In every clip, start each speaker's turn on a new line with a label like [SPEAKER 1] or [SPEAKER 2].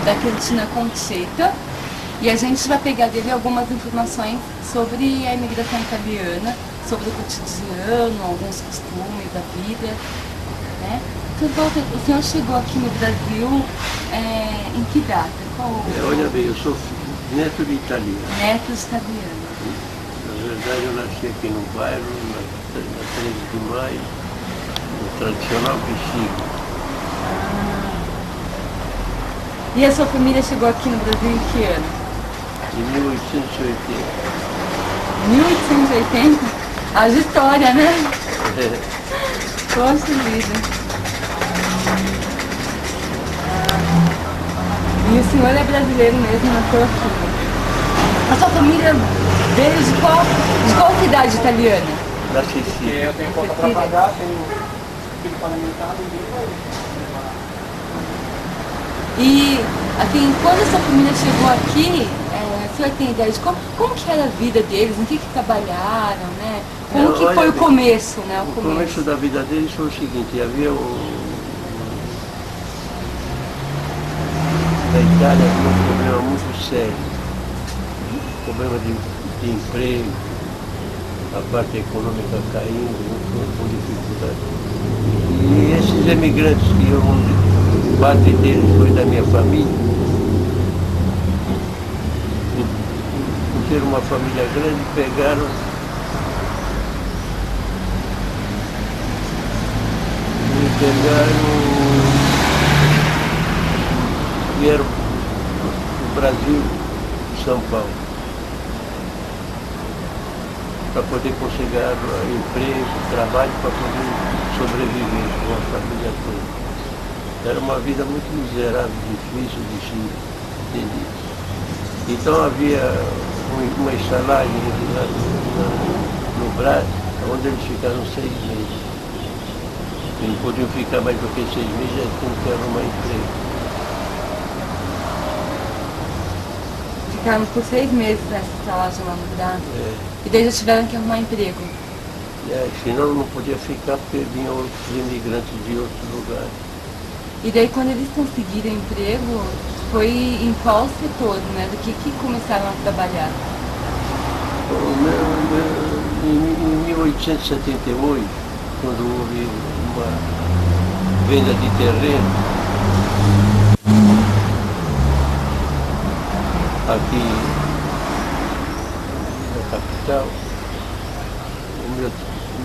[SPEAKER 1] da Cristina Concetta, e a gente vai pegar dele algumas informações sobre a imigração italiana, sobre o cotidiano, alguns costumes da vida, né? Então, Walter, o senhor chegou aqui no Brasil em que data?
[SPEAKER 2] Olha bem, eu sou neto de italiano.
[SPEAKER 1] Neto de italiano.
[SPEAKER 2] Na verdade, eu nasci aqui no bairro, na 13 de maio, no tradicional Bexiga.
[SPEAKER 1] E a sua família chegou aqui no Brasil em que ano?
[SPEAKER 2] Em 1880.
[SPEAKER 1] 1880? Haja história, né?
[SPEAKER 2] É.
[SPEAKER 1] Poxa vida. E o senhor é brasileiro mesmo, nasceu aqui. A sua família veio de qual cidade italiana?
[SPEAKER 2] Da Sicília.
[SPEAKER 3] Eu tenho conta para pagar, tenho filho paramentado
[SPEAKER 1] e assim, quando a sua família chegou aqui, o senhor tem ideia de como que era a vida deles, no que trabalharam, né? Como que foi o começo, né?
[SPEAKER 2] O começo da vida deles foi o seguinte, havia na Itália havia um problema muito sério, problema de emprego, a parte econômica caindo, com dificuldade. E esses emigrantes que parte deles foi da minha família, por ter uma família grande, pegaram vieram do Brasil, de São Paulo, para poder conseguir emprego, trabalho, para poder sobreviver com a família toda. Era uma vida muito miserável, difícil de se entender. Então havia uma estalagem no Brás, onde eles ficaram 6 meses. Eles não podiam ficar mais do que 6 meses, já tinham que arrumar emprego.
[SPEAKER 1] Ficaram por 6 meses nessa estalagem lá no Brás. E daí já tiveram que arrumar emprego.
[SPEAKER 2] Senão não podia ficar porque vinham outros imigrantes de outros lugares.
[SPEAKER 1] E daí quando eles conseguiram emprego, foi em qual setor, né? Do que começaram a trabalhar?
[SPEAKER 2] Em 1878, quando houve uma venda de terreno aqui na capital,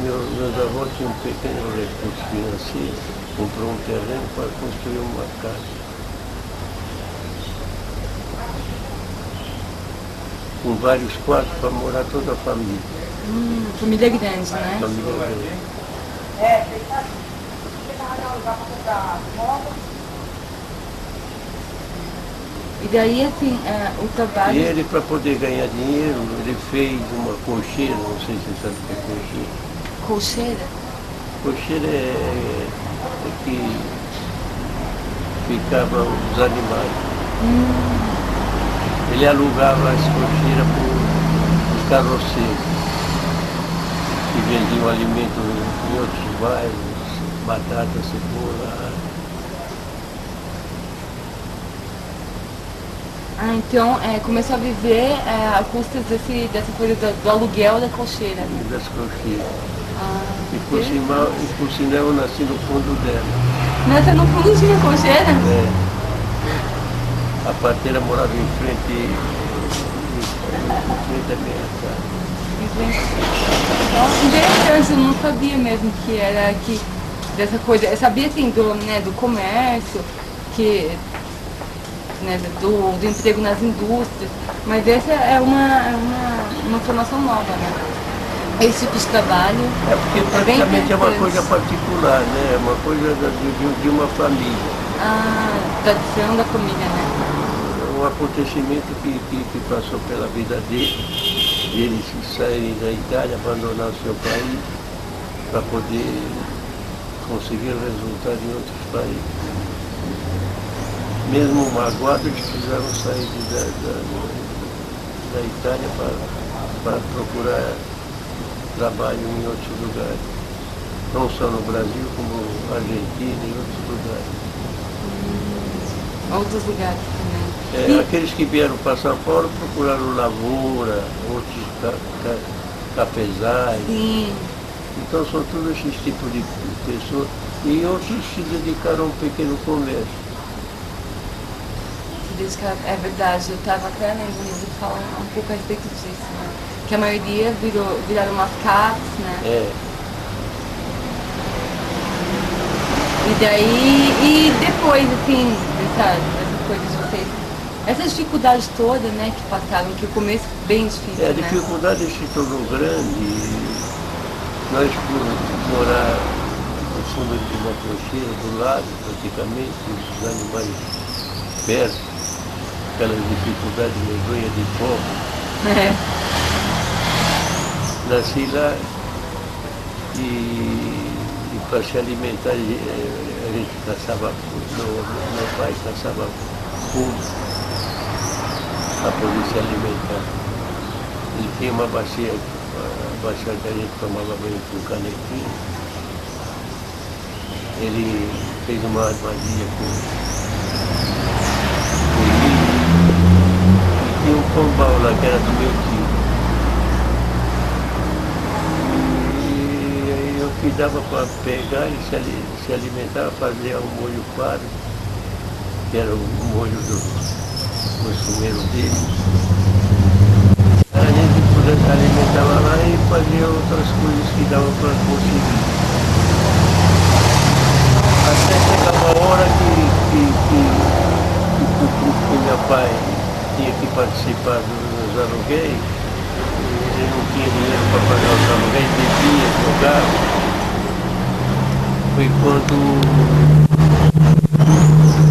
[SPEAKER 2] meus avós tinham um pequeno recurso financeiro, comprou um terreno para construir uma casa. Com vários quartos para morar toda a família.
[SPEAKER 1] Família grande, né?
[SPEAKER 2] Família grande.
[SPEAKER 1] E daí, assim, o trabalho...
[SPEAKER 2] E ele, para poder ganhar dinheiro, ele fez uma cocheira, não sei se você sabe o que é cocheira.
[SPEAKER 1] Cocheira?
[SPEAKER 2] Cocheira é que ficavam os animais. Ele alugava as cocheiras para os carroceiros, que vendiam alimento em outros bairros, batata, cebola.
[SPEAKER 1] Então começou a viver a custa dessa coisa do aluguel da cocheira.
[SPEAKER 2] Das cocheiras. E por sinal eu nasci no fundo dela.
[SPEAKER 1] Nasceu no fundo de uma cocheira?
[SPEAKER 2] A parteira morava em frente à minha casa.
[SPEAKER 1] Nossa, interessante, eu não sabia mesmo que era aqui dessa coisa. Eu sabia assim do comércio, do emprego nas indústrias, mas essa é uma formação nova, né? Esse tipo de trabalho.
[SPEAKER 2] Porque praticamente é uma coisa particular, né? É uma coisa de uma família.
[SPEAKER 1] Tradição da família, né?
[SPEAKER 2] Um acontecimento que passou pela vida dele, eles saírem da Itália, abandonar o seu país, para poder conseguir resultado em outros países. Mesmo magoados, eles precisaram sair da Itália para procurar trabalho em outros lugares. Não só no Brasil, como Argentina e outros lugares.
[SPEAKER 1] Outros lugares também.
[SPEAKER 2] Aqueles que vieram para São Paulo procuraram lavoura, outros cafezais.
[SPEAKER 1] Sim.
[SPEAKER 2] Então são todos esses tipos de pessoas. E outros se dedicaram a um pequeno comércio.
[SPEAKER 1] É verdade, eu estava até lendo um livro que fala um pouco a respeito disso, né? Que a maioria viraram mascates, né? E daí, e depois, assim, dessas coisas de vocês, essas dificuldades todas, né, que passaram, que o começo é bem difícil,
[SPEAKER 2] A dificuldade se tornou grande. Nós, por morar no fundo de uma cocheira, do lado, praticamente, os animais perto, aquelas dificuldades medonhas de pobre. Nasci lá e para se alimentar a gente caçava fundo, meu pai caçava fundo para poder se alimentar. Ele tinha uma bacia que a gente tomava banho com canequinha. Ele fez uma armadilha com e tinha um pombal lá que era do meu tio. E aí eu que dava para pegar e se alimentar, fazia um molho faro, que era o molho do costumeiro dele. A gente alimentava lá e fazia outras coisas que dava para conseguir. Até chegar uma hora que meu pai tinha que participar dos aluguéis, ele não tinha dinheiro para pagar os aluguéis, bebia, jogava. Foi quando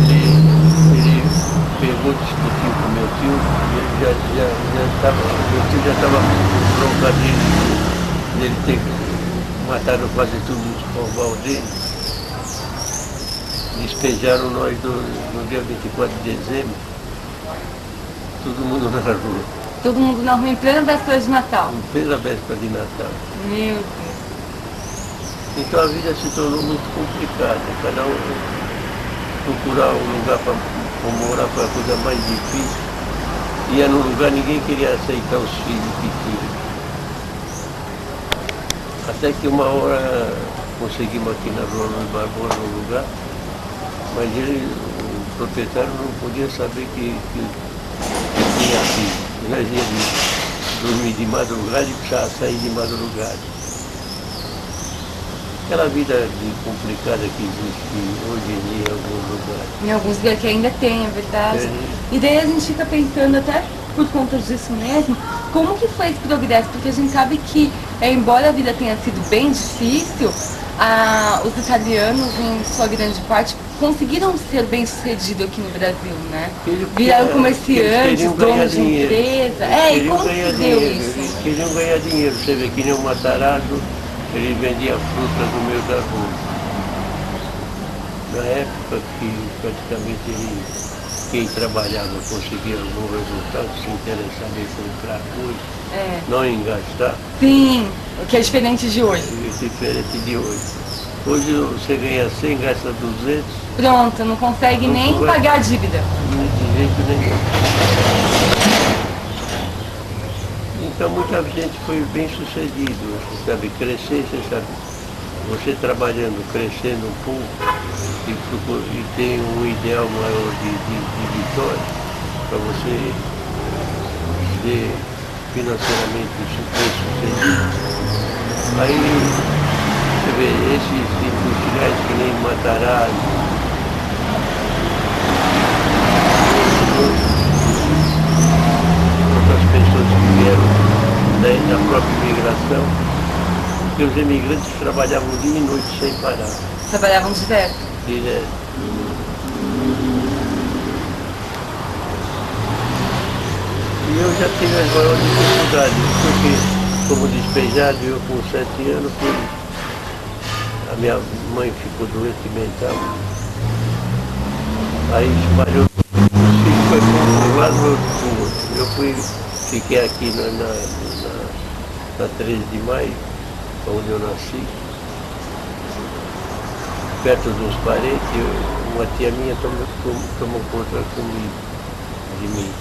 [SPEAKER 2] ele pegou, discutiu com meu tio, meu tio já estava bronca dele ter matado quase tudo os pombal dele. Despejaram nós no dia 24 de dezembro, todo mundo na rua.
[SPEAKER 1] Todo mundo na rua em plena véspera de Natal.
[SPEAKER 2] Em plena véspera de Natal.
[SPEAKER 1] Meu Deus.
[SPEAKER 2] Então a vida se tornou muito complicada. Cada um procurar um lugar para morar foi a coisa mais difícil. Ia num lugar, ninguém queria aceitar os filhos pequenos. Até que uma hora conseguimos aqui na Rua Luiz Barbosa um lugar. Mas o proprietário não podia saber que tinha filho. Nós íamos dormir de madrugada e precisava sair de madrugada. Aquela vida complicada que existe hoje em dia em alguns lugares.
[SPEAKER 1] Em alguns lugares que ainda tem, é verdade. E daí a gente fica pensando, até por conta disso mesmo, como que foi esse progresso? Porque a gente sabe que, embora a vida tenha sido bem difícil, os italianos, em sua grande parte, conseguiram ser bem-sucedidos aqui no Brasil, né? Viraram comerciantes, donos de empresa. E como se deu isso?
[SPEAKER 2] Eles queriam ganhar dinheiro. Você vê que nem o Matarazzo, ele vendia fruta no meio da rua. Na época que praticamente quem trabalhava conseguia algum resultado, se interessava em comprar coisa, não em gastar.
[SPEAKER 1] Sim, o que é diferente de hoje.
[SPEAKER 2] É diferente de hoje. Hoje você ganha 100, gasta 200.
[SPEAKER 1] Pronto, não consegue nem pagar a dívida.
[SPEAKER 2] De jeito nenhum. Então muita gente foi bem sucedido, você sabe, crescer, você sabe, você trabalhando, crescendo um pouco e tem um ideal maior de vitória para você ser financeiramente bem sucedido. Aí você vê esses industriais que nem Matarazzo, outras pessoas que vieram da própria imigração, porque os imigrantes trabalhavam dia e noite sem parar.
[SPEAKER 1] Trabalhavam direto?
[SPEAKER 2] Direto. E eu já tive as maiores dificuldades, porque como despejado, eu com 7 anos, a minha mãe ficou doente mental. Aí espalhou, os filhos foi para um lado e outro para o outro. Eu fiquei aqui na 13 de maio, onde eu nasci, perto dos parentes, uma tia minha tomou conta comigo. de mim.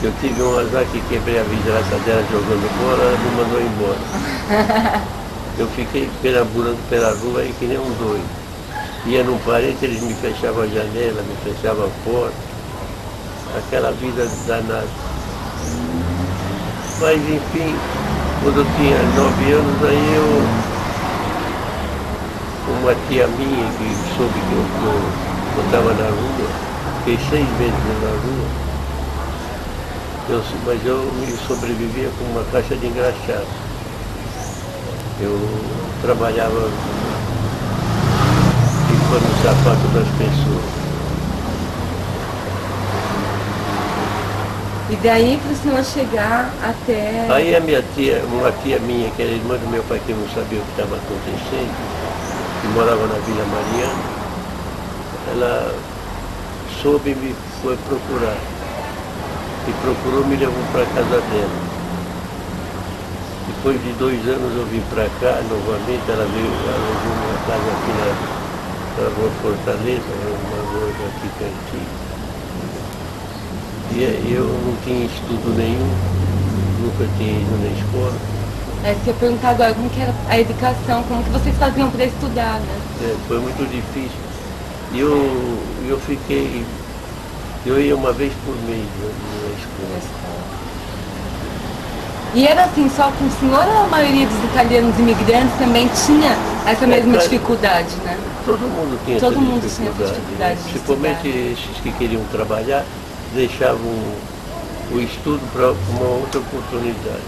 [SPEAKER 2] Eu tive um azar que quebrei a vidraça dela jogando bola, ela me mandou embora. Eu fiquei perambulando pela rua aí que nem um doido. Ia num parente, eles me fechavam a janela, me fechavam a porta. Aquela vida danada. Mas enfim, quando eu tinha 9 anos, aí uma tia minha que soube que eu estava na rua, fiquei 6 meses na rua, mas eu sobrevivia com uma caixa de engraxado. Eu trabalhava limpando o sapato das pessoas.
[SPEAKER 1] E daí para o senhor chegar até...
[SPEAKER 2] Aí uma tia minha, que era irmã do meu pai, que não sabia o que estava acontecendo, que morava na Vila Mariana, ela soube e me foi procurar. Me procurou e me levou para a casa dela. Depois de 2 anos eu vim para cá novamente, ela alugou uma casa aqui na rua Fortaleza, uma rua aqui pertinho. E eu não tinha estudo nenhum, nunca tinha ido na escola.
[SPEAKER 1] Você ia perguntar agora como que era a educação, como que vocês faziam para estudar, né?
[SPEAKER 2] Foi muito difícil. E eu fiquei, eu ia uma vez por mês na escola.
[SPEAKER 1] E era assim, só com o senhor ou a maioria dos italianos imigrantes também tinha essa mesma dificuldade, né?
[SPEAKER 2] Todo mundo tinha
[SPEAKER 1] Todo
[SPEAKER 2] essa
[SPEAKER 1] mundo
[SPEAKER 2] dificuldade,
[SPEAKER 1] tinha essa dificuldade,
[SPEAKER 2] né?
[SPEAKER 1] de
[SPEAKER 2] Principalmente esses que queriam trabalhar, deixavam o estudo para uma outra oportunidade.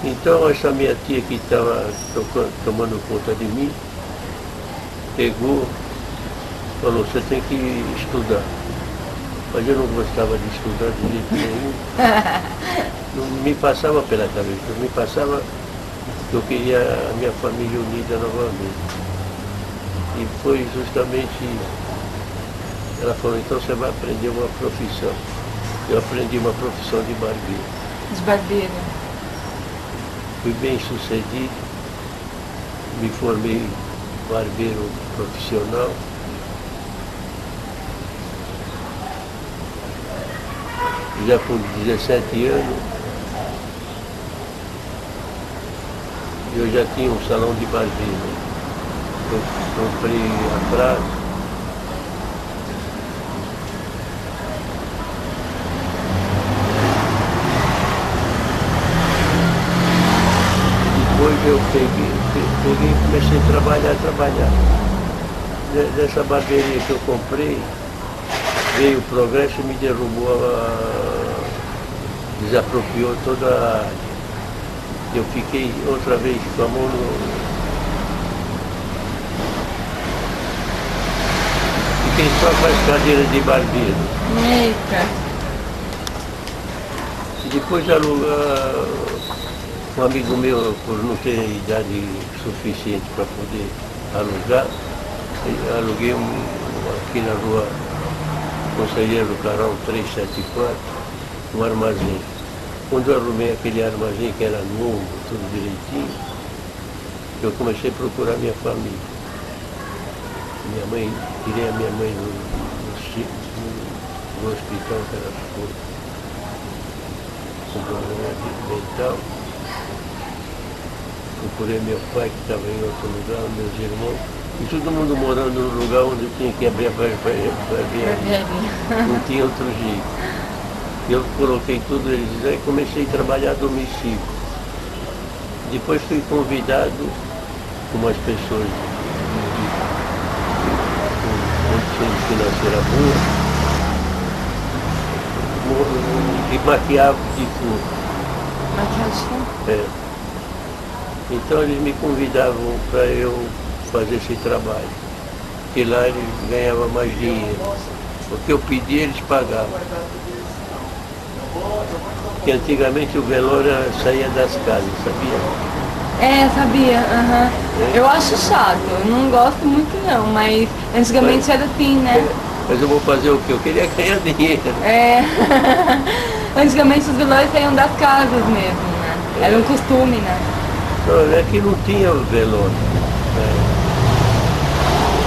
[SPEAKER 2] Então essa minha tia que estava tomando conta de mim, pegou, falou, você tem que estudar. Mas eu não gostava de estudar de jeito nenhum. Não me passava pela cabeça, me passava que eu queria a minha família unida novamente. E foi justamente isso. Ela falou, então você vai aprender uma profissão. Eu aprendi uma profissão de barbeiro.
[SPEAKER 1] De barbeiro.
[SPEAKER 2] Fui bem sucedido, me formei barbeiro profissional. Já com 17 anos, eu já tinha um salão de barbeiro. Eu comprei a praça. Depois eu peguei e comecei a trabalhar. Dessa barbearia que eu comprei, veio o progresso e me derrubou, desapropriou toda a área. Eu fiquei outra vez com a mão no... Fiquei só com as cadeiras de barbeiro.
[SPEAKER 1] Eita!
[SPEAKER 2] E depois um amigo meu, por não ter idade suficiente para poder alugar, aluguei aqui na rua Conselheiro Carão 374, um armazém. Quando eu arrumei aquele armazém que era novo, tudo direitinho, eu comecei a procurar minha família. Minha mãe, tirei a minha mãe no hospital que ela ficou com problema mental. Procurei meu pai que estava em outro lugar, meus irmãos, e todo mundo morando no lugar onde eu tinha que abrir a barbearia. Não tinha outro jeito. Eu coloquei tudo eles e comecei a trabalhar a domicílio. Depois fui convidado com umas pessoas com condições financeiras boas e maquiava de fundo.
[SPEAKER 1] Maquiagem de fundo?
[SPEAKER 2] É. Então eles me convidavam para eu fazer esse trabalho, porque lá eles ganhavam mais dinheiro. O que eu pedia eles pagavam. Porque antigamente o velório saía das casas, sabia?
[SPEAKER 1] Sabia, aham. Eu acho chato, eu não gosto muito não, mas antigamente era assim, né?
[SPEAKER 2] Mas eu vou fazer o quê? Eu queria ganhar dinheiro.
[SPEAKER 1] Antigamente os velórios saíam das casas mesmo, né? Era um costume, né?
[SPEAKER 2] Não, é que não tinha velório.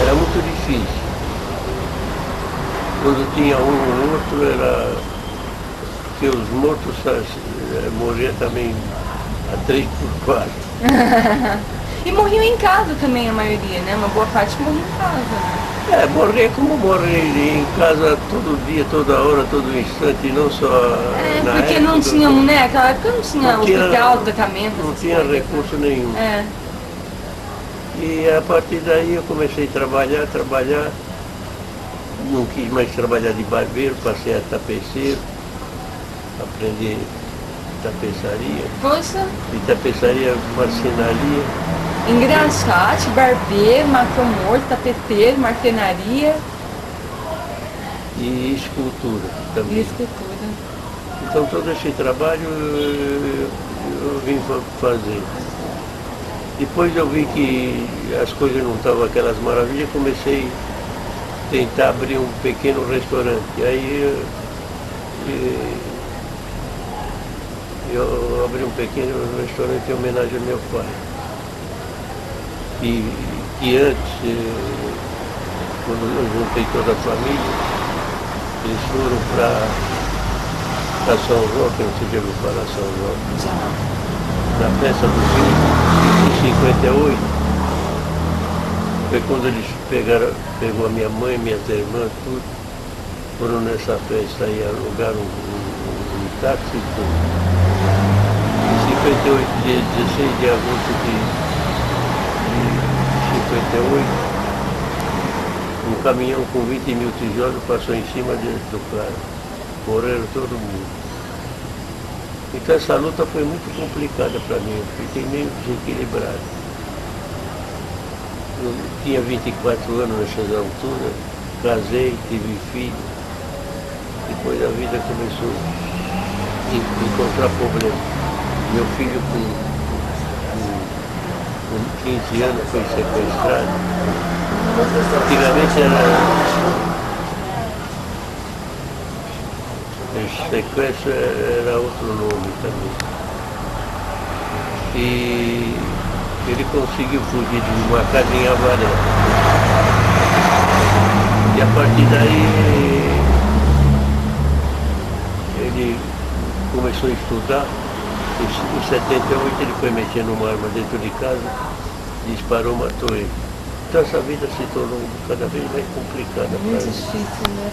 [SPEAKER 2] Era muito difícil. Quando tinha um ou outro, era que os mortos morriam também a 3 por 4.
[SPEAKER 1] E morriam em casa também, a maioria, né? Uma boa parte morria em casa.
[SPEAKER 2] Morrer como morrer em casa todo dia, toda hora, todo instante, não só na
[SPEAKER 1] Porque
[SPEAKER 2] época.
[SPEAKER 1] não tinha, né? Naquela época não tinha
[SPEAKER 2] Não tinha-
[SPEAKER 1] hospital, tratamento,
[SPEAKER 2] Não
[SPEAKER 1] essas
[SPEAKER 2] tinha
[SPEAKER 1] coisas, né?
[SPEAKER 2] recurso nenhum.
[SPEAKER 1] É.
[SPEAKER 2] E a partir daí eu comecei a trabalhar. Não quis mais trabalhar de barbeiro, passei a tapeceiro, aprendi tapeçaria.
[SPEAKER 1] Poxa,
[SPEAKER 2] De tapeçaria, marcenaria.
[SPEAKER 1] engraxate, barbeiro, mata-morto, tapeceiro, marcenaria
[SPEAKER 2] E escultura
[SPEAKER 1] e
[SPEAKER 2] também.
[SPEAKER 1] escultura.
[SPEAKER 2] Então todo esse trabalho eu vim fazer. Depois eu vi que as coisas não estavam aquelas maravilhas, comecei a tentar abrir um pequeno restaurante. Aí eu abri um pequeno restaurante em homenagem ao meu pai. E antes, quando eu juntei toda a família, eles foram para São Roque, não sei se já ouviu falar São Roque,
[SPEAKER 1] Já.
[SPEAKER 2] na festa do filho, em 58. Foi quando eles pegou a minha mãe, minhas irmãs, tudo, foram nessa festa aí, alugaram um táxi e tudo. Em 58, dia 16 de agosto de 58, um caminhão com 20 mil tijolos passou em cima do cara. Morreram todo mundo. Então essa luta foi muito complicada para mim, eu fiquei meio desequilibrado. Eu tinha 24 anos nessas alturas, casei, tive filho. Depois a vida começou a encontrar problemas. Meu filho com 15 anos foi sequestrado. Antigamente sequestro era outro nome também. E ele conseguiu fugir de uma casa em Avaré. E a partir daí ele começou a estudar. Em 78 ele foi mexer numa arma dentro de casa, disparou, matou ele. Então essa vida se tornou cada vez mais complicada para
[SPEAKER 1] Muito
[SPEAKER 2] ele.
[SPEAKER 1] difícil, né?